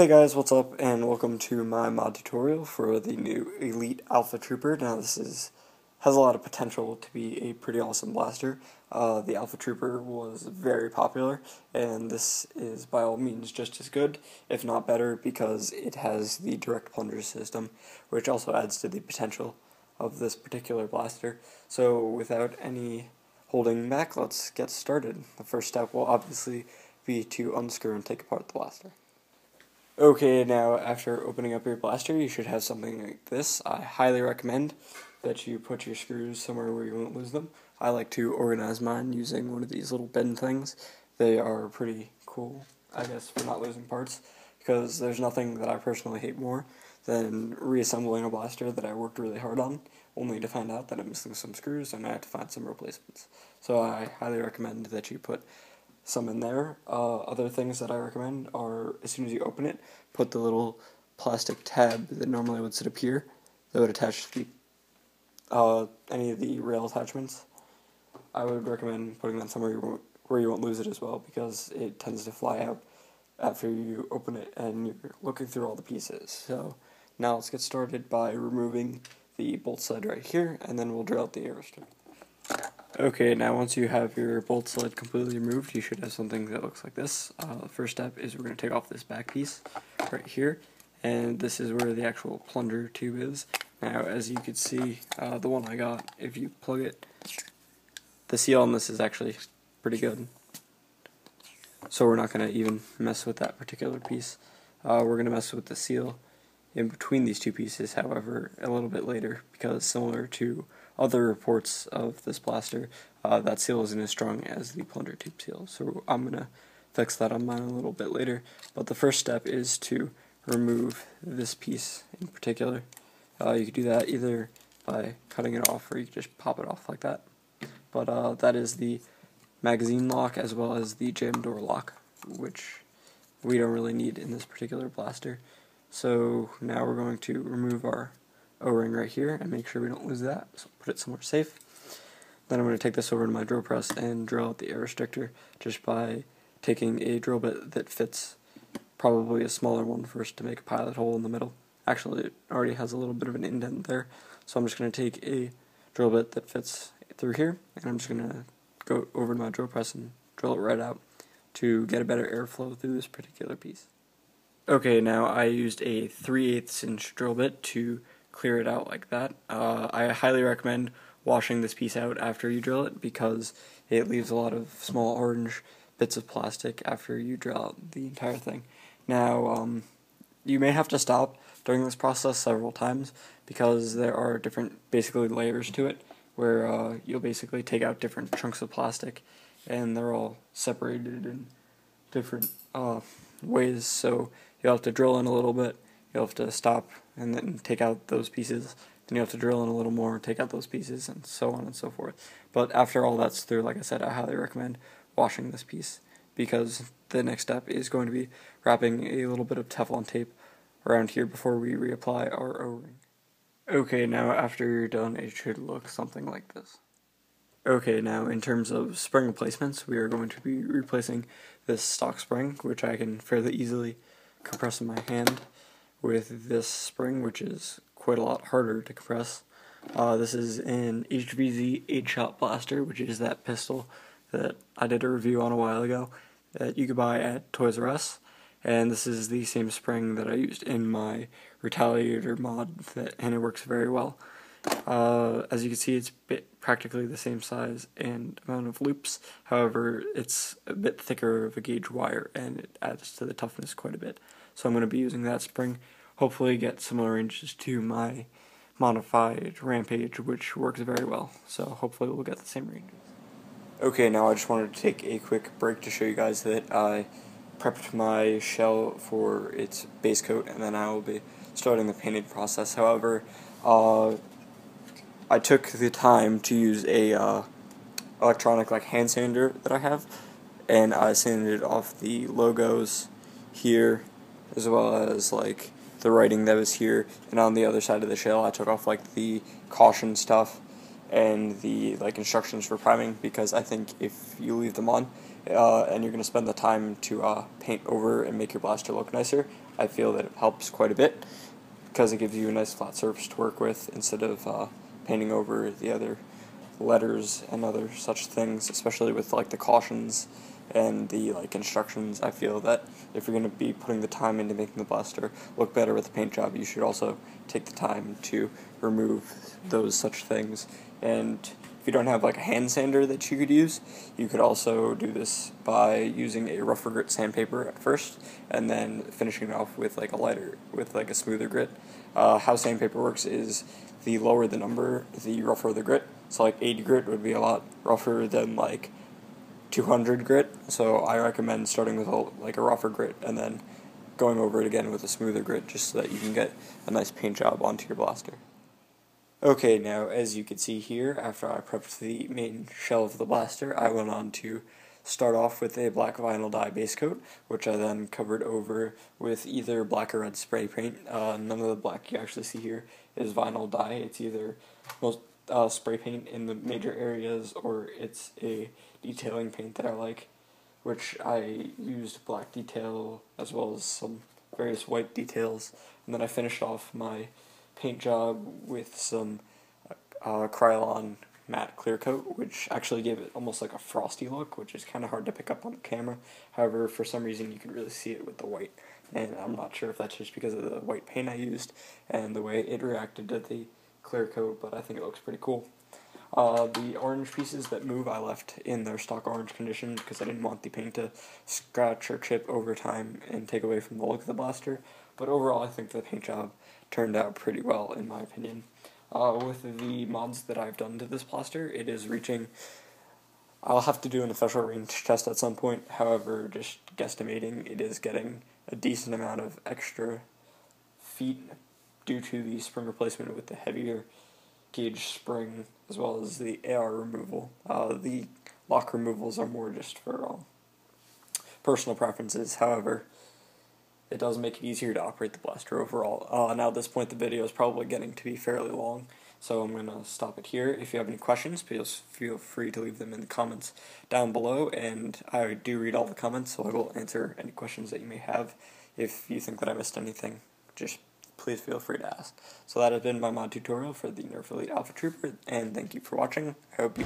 Hey guys, what's up, and welcome to my mod tutorial for the new Elite Alpha Trooper. Now has a lot of potential to be a pretty awesome blaster. The Alpha Trooper was very popular, and this is by all means just as good, if not better, because it has the direct plunger system, which also adds to the potential of this particular blaster. So without any holding back, let's get started. The first step will obviously be to unscrew and take apart the blaster. Okay, now after opening up your blaster, you should have something like this. I highly recommend that you put your screws somewhere where you won't lose them. I like to organize mine using one of these little bin things. They are pretty cool, I guess, for not losing parts, because there's nothing that I personally hate more than reassembling a blaster that I worked really hard on, only to find out that I'm missing some screws and I have to find some replacements. So I highly recommend that you put some in there. Other things that I recommend are, as soon as you open it, put the little plastic tab that normally would sit up here that would attach to any of the rail attachments. I would recommend putting that somewhere where you won't lose it as well, because it tends to fly out after you open it and you're looking through all the pieces. So now let's get started by removing the bolt sled right here, and then we'll drill out the air restrictor. Okay, now once you have your bolt sled completely removed, you should have something that looks like this. The first step is we're going to take off this back piece right here, and this is where the actual plunger tube is. Now, as you can see, the one I got, if you plug it, the seal on this is actually pretty good. So we're not going to even mess with that particular piece. We're going to mess with the seal in between these two pieces, however, a little bit later, because similar to other reports of this blaster, that seal isn't as strong as the plunger tube seal, so I'm going to fix that on mine a little bit later. But the first step is to remove this piece in particular. You could do that either by cutting it off, or you could just pop it off like that. But that is the magazine lock as well as the jam door lock, which we don't really need in this particular blaster. So now we're going to remove our O-ring right here and make sure we don't lose that, so put it somewhere safe. Then I'm going to take this over to my drill press and drill out the air restrictor just by taking a drill bit that fits, probably a smaller one first, to make a pilot hole in the middle. Actually, it already has a little bit of an indent there, so I'm just going to take a drill bit that fits through here, and I'm just going to go over to my drill press and drill it right out to get a better airflow through this particular piece. Okay, now I used a 3/8 inch drill bit to clear it out like that. I highly recommend washing this piece out after you drill it, because it leaves a lot of small orange bits of plastic after you drill out the entire thing. Now, you may have to stop during this process several times, because there are different, basically, layers to it, where you'll basically take out different chunks of plastic, and they're all separated in different ways, so you'll have to drill in a little bit, you'll have to stop and then take out those pieces, then you have to drill in a little more, take out those pieces, and so on and so forth. But after all that's through, like I said, I highly recommend washing this piece, because the next step is going to be wrapping a little bit of Teflon tape around here before we reapply our O-ring. Okay, now after you're done, it should look something like this. Okay, now in terms of spring replacements, we are going to be replacing this stock spring, which I can fairly easily compress in my hand, with this spring, which is quite a lot harder to compress. This is an HVZ 8-shot blaster, which is that pistol that I did a review on a while ago that you could buy at Toys R Us, and this is the same spring that I used in my Retaliator mod, and it works very well. As you can see, it's practically the same size and amount of loops, however it's a bit thicker of a gauge wire, and it adds to the toughness quite a bit. So I'm going to be using that spring, hopefully get similar ranges to my modified Rampage, which works very well, so hopefully we'll get the same ranges. Okay, now I just wanted to take a quick break to show you guys that I prepped my shell for its base coat, and then I will be starting the painting process. However, I took the time to use a electronic hand sander that I have, and I sanded off the logos here, as well as the writing that was here, and on the other side of the shell I took off the caution stuff and the instructions for priming, because I think if you leave them on and you're going to spend the time to paint over and make your blaster look nicer, I feel that it helps quite a bit because it gives you a nice flat surface to work with instead of painting over the other letters and other such things, especially with like the cautions and the like instructions. I feel that if you're going to be putting the time into making the blaster look better with the paint job, you should also take the time to remove those such things. And if you don't have like a hand sander that you could use, you could also do this by using a rougher grit sandpaper at first and then finishing it off with like a smoother grit. How sandpaper works is the lower the number, the rougher the grit. So like 80 grit would be a lot rougher than like 200 grit, so I recommend starting with a rougher grit and then going over it again with a smoother grit just so that you can get a nice paint job onto your blaster. Okay, now as you can see here, after I prepped the main shell of the blaster, I went on to start off with a black vinyl dye base coat, which I then covered over with either black or red spray paint. None of the black you actually see here is vinyl dye. It's either spray paint in the major areas, or it's a detailing paint that I like, which I used black detail as well as some various white details, and then I finished off my paint job with some Krylon matte clear coat, which actually gave it almost like a frosty look, which is kind of hard to pick up on the camera. However, for some reason you can really see it with the white, and I'm not sure if that's just because of the white paint I used and the way it reacted to the clear coat, but I think it looks pretty cool. The orange pieces that move I left in their stock orange condition because I didn't want the paint to scratch or chip over time and take away from the look of the blaster, but overall I think the paint job turned out pretty well in my opinion. With the mods that I've done to this blaster, it is reaching, I'll have to do an official range test at some point, however, just guesstimating, it is getting a decent amount of extra feet due to the spring replacement with the heavier gauge spring as well as the AR removal. The lock removals are more just for personal preferences, however, it does make it easier to operate the blaster overall. Now at this point the video is probably getting to be fairly long, so I'm going to stop it here. If you have any questions, please feel free to leave them in the comments down below, and I do read all the comments, so I will answer any questions that you may have. If you think that I missed anything, just please feel free to ask. So that has been my mod tutorial for the Nerf Elite Alpha Trooper, and thank you for watching. I hope you